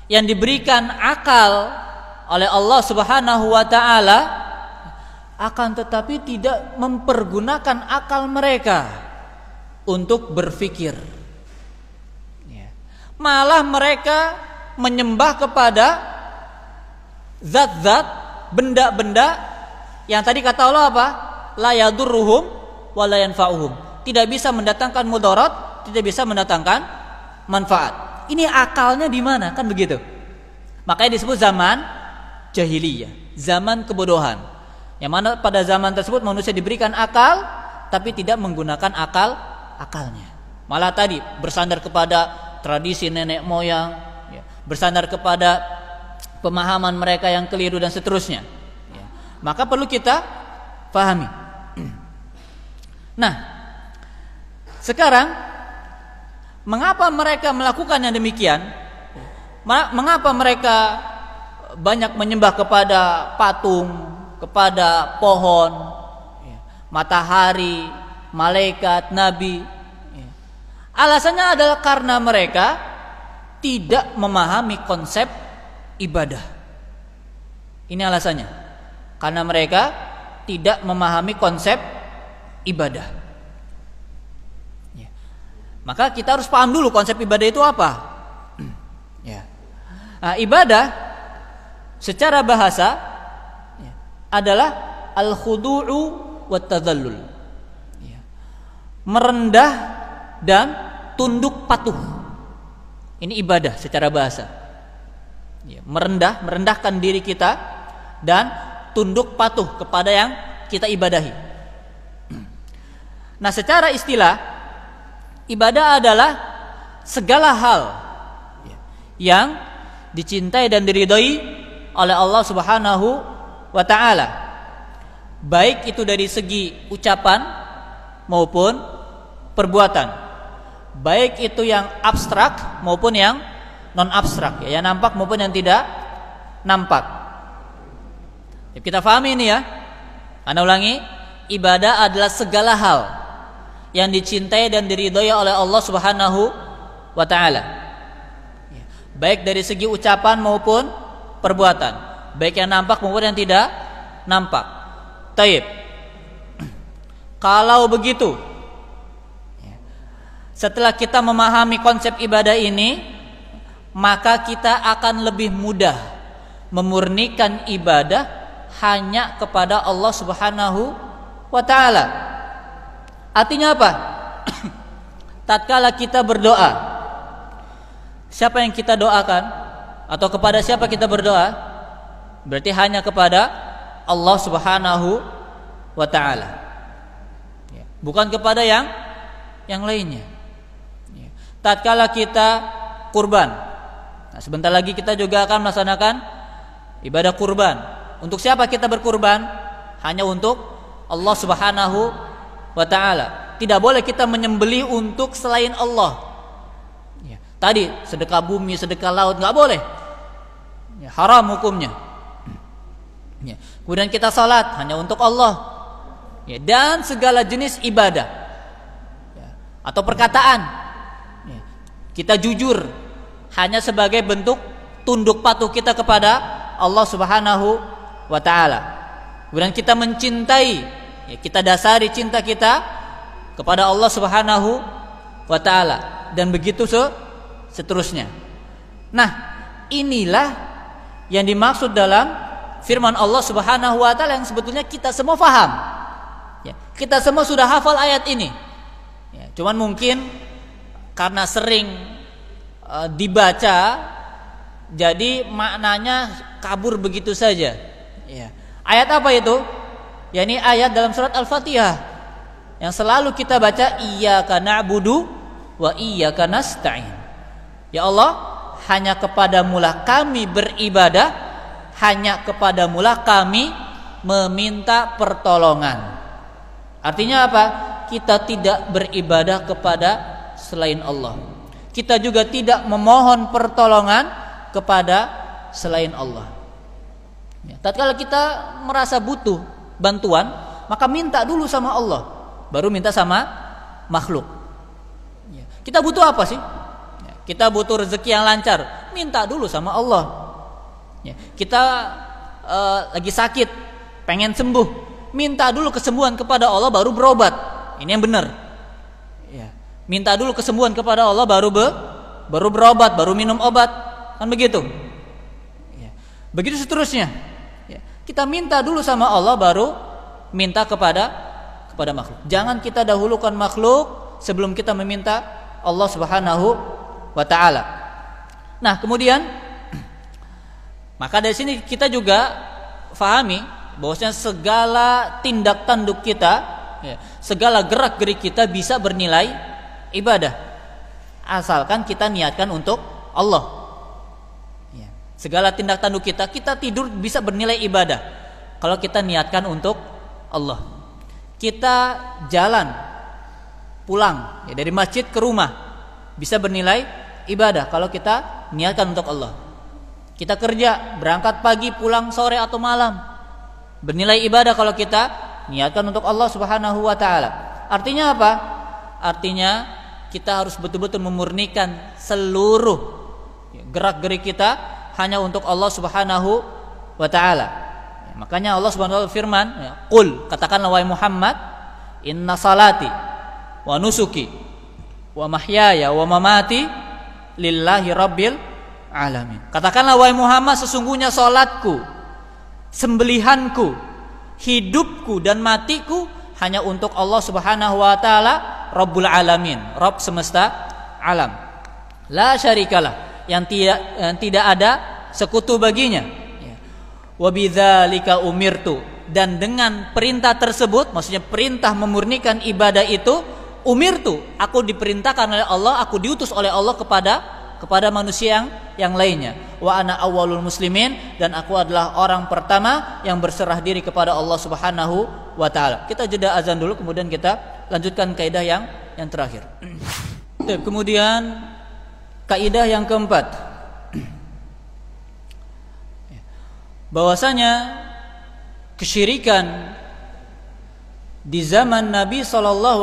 yang diberikan akal oleh Allah Subhanahu wa Ta'ala akan tetapi tidak mempergunakan akal mereka untuk berpikir. Malah mereka menyembah kepada zat-zat, benda-benda yang tadi kata Allah apa? La yadurruhum wa la yanfa'uhum. Tidak bisa mendatangkan mudarat, tidak bisa mendatangkan manfaat. Ini akalnya di mana? Kan begitu. Makanya disebut zaman jahiliyah, zaman kebodohan. Yang mana pada zaman tersebut manusia diberikan akal tapi tidak menggunakan akalnya. Malah tadi bersandar kepada tradisi nenek moyang, bersandar kepada pemahaman mereka yang keliru dan seterusnya. Maka perlu kita pahami. Nah, sekarang mengapa mereka melakukan yang demikian? Mengapa mereka banyak menyembah kepada patung, kepada pohon, matahari, malaikat, nabi? Alasannya adalah karena mereka tidak memahami konsep ibadah. Ini alasannya. Karena mereka tidak memahami konsep ibadah. Maka kita harus paham dulu konsep ibadah itu apa. Nah, ibadah secara bahasa adalah al-khudu'u wat tadhallul. Merendah dan tunduk patuh. Ini ibadah secara bahasa. Merendahkan diri kita dan tunduk patuh kepada yang kita ibadahi. Nah, secara istilah ibadah adalah segala hal yang dicintai dan diridhai oleh Allah Subhanahu wa Ta'ala, baik itu dari segi ucapan maupun perbuatan, baik itu yang abstrak maupun yang non abstrak, yang nampak maupun yang tidak nampak. Kita pahami ini ya. Anda ulangi, ibadah adalah segala hal yang dicintai dan diridhai oleh Allah Subhanahu wa Ta'ala, baik dari segi ucapan maupun perbuatan, baik yang nampak maupun yang tidak nampak. Taib. Kalau begitu, setelah kita memahami konsep ibadah ini, maka kita akan lebih mudah memurnikan ibadah hanya kepada Allah Subhanahu wa Ta'ala. Artinya apa? Tatkala kita berdoa, siapa yang kita doakan? Atau kepada siapa kita berdoa? Berarti hanya kepada Allah Subhanahu wa Ta'ala, bukan kepada yang lainnya. tatkala kita kurban. Nah, sebentar lagi kita juga akan melaksanakan ibadah kurban. Untuk siapa kita berkurban? Hanya untuk Allah Subhanahu wa ta'ala. Tidak boleh kita menyembelih untuk selain Allah. Ya, tadi sedekah bumi, sedekah laut nggak boleh. Ya, haram hukumnya. Ya. Kemudian kita salat hanya untuk Allah. Ya, dan segala jenis ibadah. Ya, atau perkataan. Ya, kita jujur hanya sebagai bentuk tunduk patuh kita kepada Allah Subhanahu wa ta'ala. Kemudian kita mencintai, ya, kita dasari cinta kita kepada Allah Subhanahu wa ta'ala, dan begitu seterusnya. Nah, inilah yang dimaksud dalam firman Allah Subhanahu wa ta'ala yang sebetulnya kita semua faham. Ya, kita semua sudah hafal ayat ini. Ya, cuman mungkin karena sering dibaca, jadi maknanya kabur begitu saja. Ya. Ayat apa itu? Ya, ini ayat dalam surat Al-Fatihah yang selalu kita baca, iyyaka na'budu wa iyyaka nasta'in. Ya Allah, hanya kepadamulah kami beribadah, hanya kepadamulah kami meminta pertolongan. Artinya apa? Kita tidak beribadah kepada selain Allah. Kita juga tidak memohon pertolongan kepada selain Allah. Ya, tatkala kita merasa butuh bantuan, maka minta dulu sama Allah, baru minta sama makhluk. Ya, kita butuh apa sih? Ya, kita butuh rezeki yang lancar, minta dulu sama Allah. Ya, kita lagi sakit, pengen sembuh, minta dulu kesembuhan kepada Allah, baru berobat. Ini yang benar. Ya, minta dulu kesembuhan kepada Allah, baru berobat, baru minum obat, kan begitu. Ya, begitu seterusnya. Ya, kita minta dulu sama Allah, baru minta kepada makhluk. Jangan kita dahulukan makhluk sebelum kita meminta Allah Subhanahu wa ta'ala. Nah, kemudian maka dari sini kita juga fahami bahwasanya segala tindak tanduk kita, ya, segala gerak gerik kita bisa bernilai ibadah, asalkan kita niatkan untuk Allah. Ya, segala tindak tanduk kita tidur bisa bernilai ibadah kalau kita niatkan untuk Allah. Kita jalan pulang, ya, dari masjid ke rumah bisa bernilai ibadah kalau kita niatkan untuk Allah. Kita kerja, berangkat pagi, pulang sore atau malam, bernilai ibadah kalau kita niatkan untuk Allah Subhanahu wa ta'ala. Artinya apa? Artinya kita harus betul-betul memurnikan seluruh gerak-gerik kita hanya untuk Allah Subhanahu wa ta'ala. Ya, makanya Allah Subhanahu wa ta'ala firman, ya, Qul, katakanlah wahai Muhammad, inna salati wa nusuki wa mahyaya wa mamati lillahi rabbil alamin. Katakanlah wahai Muhammad, sesungguhnya salatku, sembelihanku, hidupku dan matiku hanya untuk Allah Subhanahu wa ta'ala, Rabbul alamin, Rabb semesta alam. La syarikalah, yang tidak ada sekutu baginya. Wa bidzalika umirtu, dan dengan perintah tersebut, maksudnya perintah memurnikan ibadah itu, umirtu, aku diperintahkan oleh Allah, aku diutus oleh Allah kepada manusia yang lainnya. Wa ana awwalul muslimin, dan aku adalah orang pertama yang berserah diri kepada Allah Subhanahu wa ta'ala. Kita jeda azan dulu, kemudian kita lanjutkan kaidah yang terakhir. Kemudian kaidah yang keempat, bahwasanya kesyirikan di zaman Nabi SAW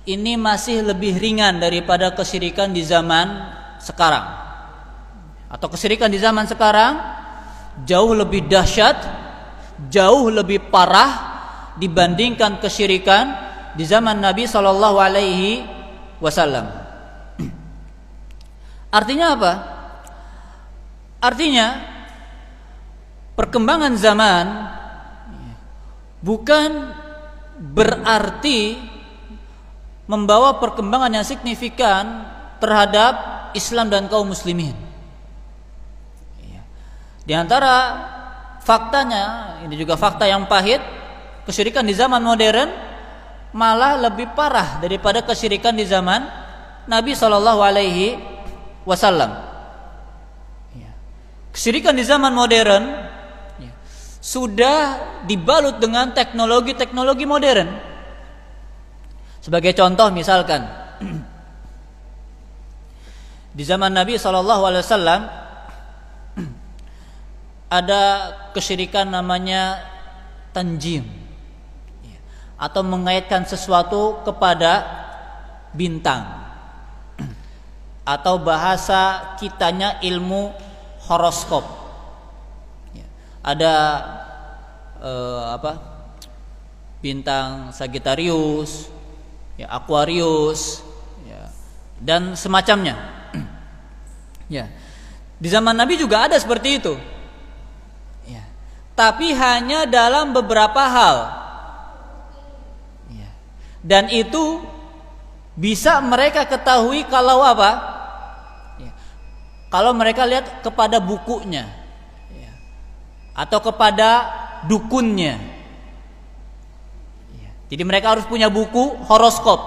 ini masih lebih ringan daripada kesyirikan di zaman sekarang. Atau kesyirikan di zaman sekarang jauh lebih dahsyat, jauh lebih parah dibandingkan kesyirikan di zaman Nabi SAW. Artinya apa? Artinya perkembangan zaman bukan berarti membawa perkembangan yang signifikan terhadap Islam dan kaum muslimin. Di antara faktanya, ini juga fakta yang pahit, kesyirikan di zaman modern malah lebih parah daripada kesyirikan di zaman Nabi Shallallahu Alaihi Wasallam. Kesyirikan di zaman modern sudah dibalut dengan teknologi-teknologi modern. Sebagai contoh misalkan di zaman Nabi Shallallahu Alaihi Wasallam ada kesyirikan namanya tanjim, atau mengaitkan sesuatu kepada bintang, atau bahasa kitanya ilmu horoskop. Ada bintang Sagittarius, Aquarius, dan semacamnya. Di zaman Nabi juga ada seperti itu. Tapi hanya dalam beberapa hal. Dan itu bisa mereka ketahui kalau apa? Kalau mereka lihat kepada bukunya, atau kepada dukunnya. Jadi mereka harus punya buku horoskop.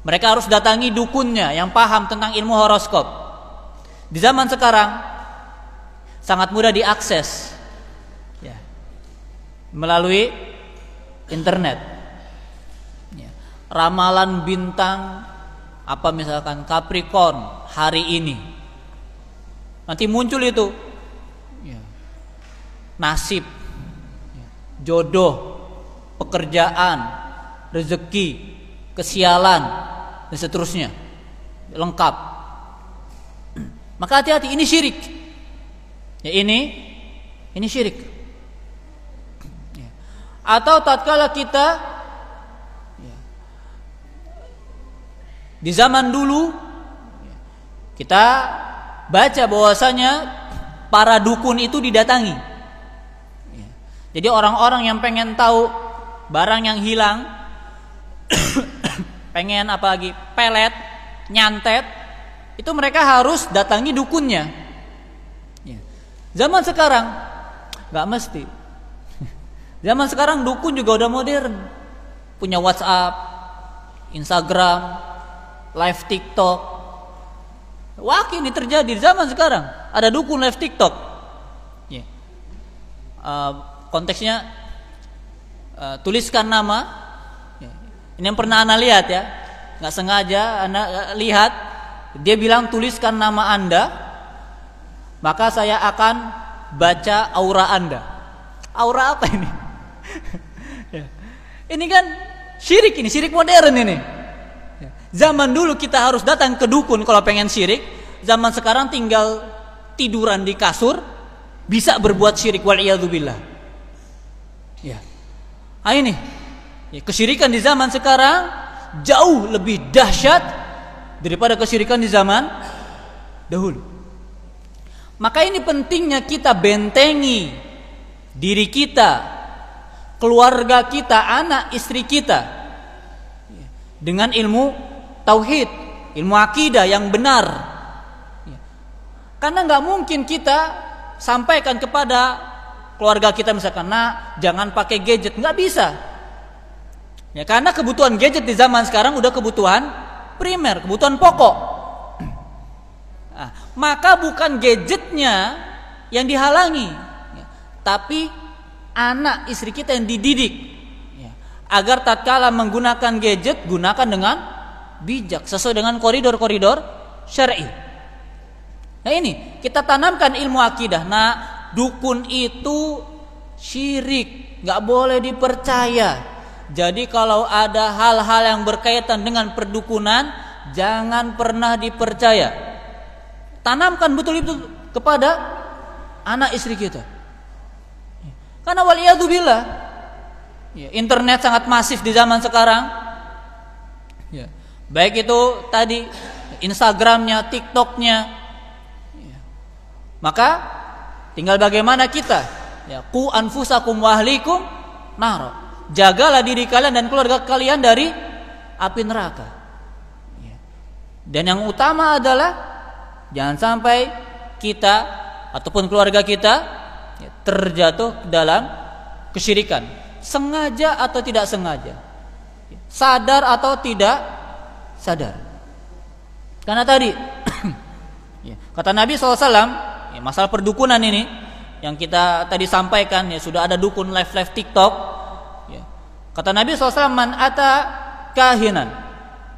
Mereka harus datangi dukunnya yang paham tentang ilmu horoskop. Di zaman sekarang sangat mudah diakses melalui internet. Ramalan bintang apa misalkan Capricorn hari ini, nanti muncul itu nasib, jodoh, pekerjaan, rezeki, kesialan, dan seterusnya, lengkap. Maka hati-hati, ini syirik. Ini syirik. Atau tatkala kita di zaman dulu kita baca bahwasanya para dukun itu didatangi. Jadi orang-orang yang pengen tahu barang yang hilang, pengen apalagi pelet, nyantet, itu mereka harus datangi dukunnya. Zaman sekarang nggak mesti. Zaman sekarang dukun juga udah modern, punya WhatsApp, Instagram, live TikTok. Wah, ini terjadi di zaman sekarang. Ada dukun live TikTok. Konteksnya tuliskan nama. Ini yang pernah Anda lihat ya, nggak sengaja Anda lihat. Dia bilang tuliskan nama Anda, maka saya akan baca aura Anda. Aura apa ini? Ini kan syirik, ini syirik modern ini. Zaman dulu kita harus datang ke dukun kalau pengen syirik. Zaman sekarang tinggal tiduran di kasur bisa berbuat syirik, wal'iyadzubillah. Ini kesyirikan di zaman sekarang jauh lebih dahsyat daripada kesyirikan di zaman dahulu. Maka ini pentingnya kita bentengi diri kita, keluarga kita, anak istri kita dengan ilmu tauhid, ilmu akidah yang benar. Karena nggak mungkin kita sampaikan kepada keluarga kita misalkan, nah jangan pakai gadget, nggak bisa. Karena kebutuhan gadget di zaman sekarang udah kebutuhan primer, kebutuhan pokok. Maka bukan gadgetnya yang dihalangi, tapi anak istri kita yang dididik agar tatkala menggunakan gadget gunakan dengan bijak sesuai dengan koridor-koridor syar'i. Nah ini kita tanamkan ilmu akidah. Nah dukun itu syirik, nggak boleh dipercaya. Jadi kalau ada hal-hal yang berkaitan dengan perdukunan jangan pernah dipercaya. Tanamkan betul itu kepada anak istri kita. Karena waliyadzubillah, internet sangat masif di zaman sekarang. Baik itu tadi Instagramnya, TikToknya. Maka tinggal bagaimana kita. Qu anfusakum wa ahlikum nar. Jagalah diri kalian dan keluarga kalian dari api neraka. Dan yang utama adalah jangan sampai kita ataupun keluarga kita terjatuh dalam kesyirikan, sengaja atau tidak sengaja. sadar atau tidak sadar. Karena tadi kata Nabi SAW, masalah perdukunan ini yang kita tadi sampaikan, sudah ada dukun live TikTok. Kata Nabi SAW, man ata kahinan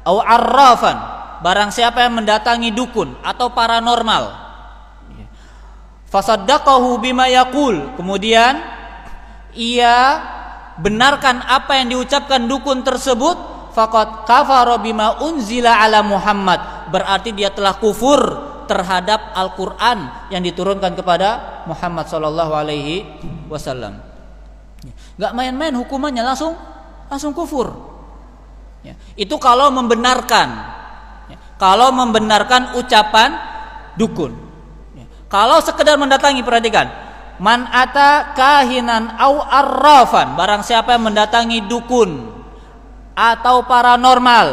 au arrafan, barang siapa yang mendatangi dukun atau paranormal, fasaddaqahu bima yaqul, kemudian ia benarkan apa yang diucapkan dukun tersebut, faqad kafara bima unzila ala Muhammad, berarti dia telah kufur terhadap Al-Qur'an yang diturunkan kepada Muhammad sallallahu alaihi wasallam. Enggak main-main hukumannya, langsung kufur. Itu kalau membenarkan. Kalau membenarkan ucapan dukun. Kalau sekedar mendatangi, perhatikan, man ata kahinan au arrafan, barang siapa yang mendatangi dukun atau paranormal,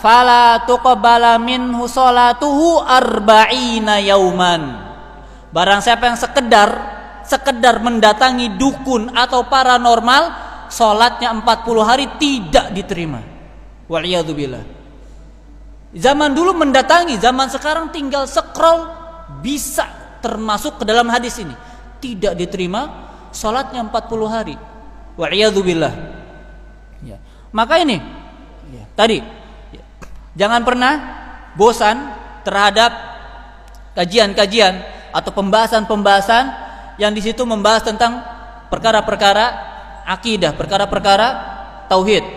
fala tuqbala minhu salatuhu arba'ina yauman, barang siapa yang sekedar mendatangi dukun atau paranormal, salatnya 40 hari tidak diterima. Waliyadzubillah. Zaman dulu mendatangi, zaman sekarang tinggal scroll bisa termasuk ke dalam hadis ini. Tidak diterima, salatnya 40 hari. Waliyadzubillah. Maka ini tadi, jangan pernah bosan terhadap kajian-kajian atau pembahasan-pembahasan yang di situ membahas tentang perkara-perkara akidah, perkara-perkara tauhid.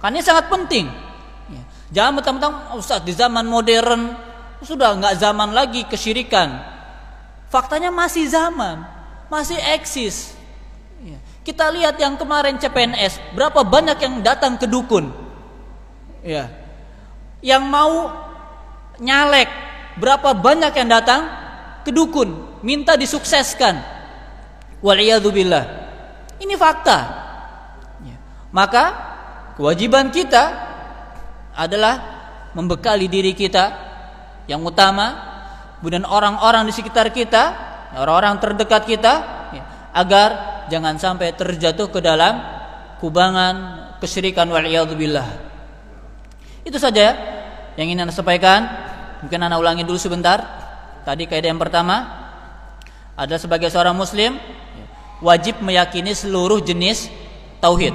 Karena ini sangat penting. Jangan mentang-mentang Ustaz di zaman modern sudah enggak zaman lagi kesyirikan. Faktanya masih zaman, masih eksis. Kita lihat yang kemarin CPNS, berapa banyak yang datang ke dukun. Yang mau nyalek, berapa banyak yang datang ke dukun, minta disukseskan. Waliyadzubillah. Ini fakta. Maka kewajiban kita adalah membekali diri kita yang utama, kemudian orang-orang di sekitar kita, orang-orang terdekat kita, agar jangan sampai terjatuh ke dalam kubangan kesyirikan, waliyadzubillah. Itu saja yang ingin Anda sampaikan. Mungkin Anda ulangi dulu sebentar. Tadi kaidah yang pertama adalah sebagai seorang muslim wajib meyakini seluruh jenis tauhid,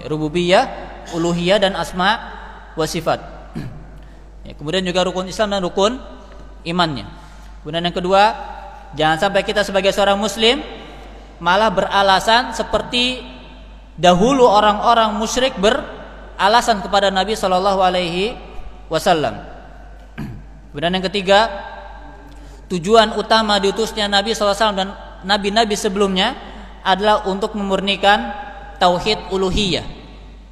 rububiyah, uluhiyah, dan asma wa sifat. Kemudian juga rukun Islam dan rukun imannya. Kemudian yang kedua, jangan sampai kita sebagai seorang muslim malah beralasan seperti dahulu orang-orang musyrik beralasan kepada Nabi sallallahu alaihi wasallam. Kemudian yang ketiga, tujuan utama diutusnya Nabi sallallahu alaihi wasallam dan nabi-nabi sebelumnya adalah untuk memurnikan tauhid uluhiyah,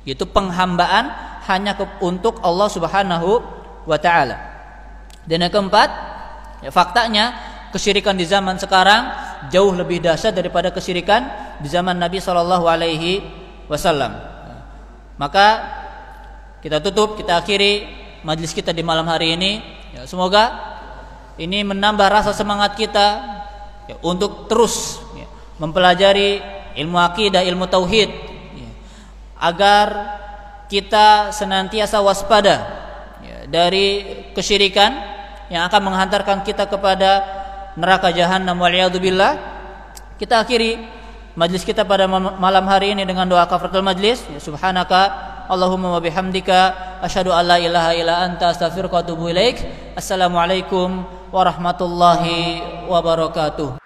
yaitu penghambaan hanya untuk Allah Subhanahu wa taala. Dan yang keempat, faktanya kesyirikan di zaman sekarang jauh lebih dahsyat daripada kesyirikan di zaman Nabi sallallahu alaihi wasallam. Maka kita tutup, kita akhiri majlis kita di malam hari ini. Semoga ini menambah rasa semangat kita untuk terus mempelajari ilmu akidah, ilmu tauhid, agar kita senantiasa waspada dari kesyirikan yang akan menghantarkan kita kepada neraka jahanam, waliyadzubillah. Kita akhiri majlis kita pada malam hari ini dengan doa kafaratul majlis. Subhanaka Allahumma wa bihamdika asyhadu an la ilaha illa anta astaghfiruka wa atubu ilaik. Assalamualaikum warahmatullahi wabarakatuh.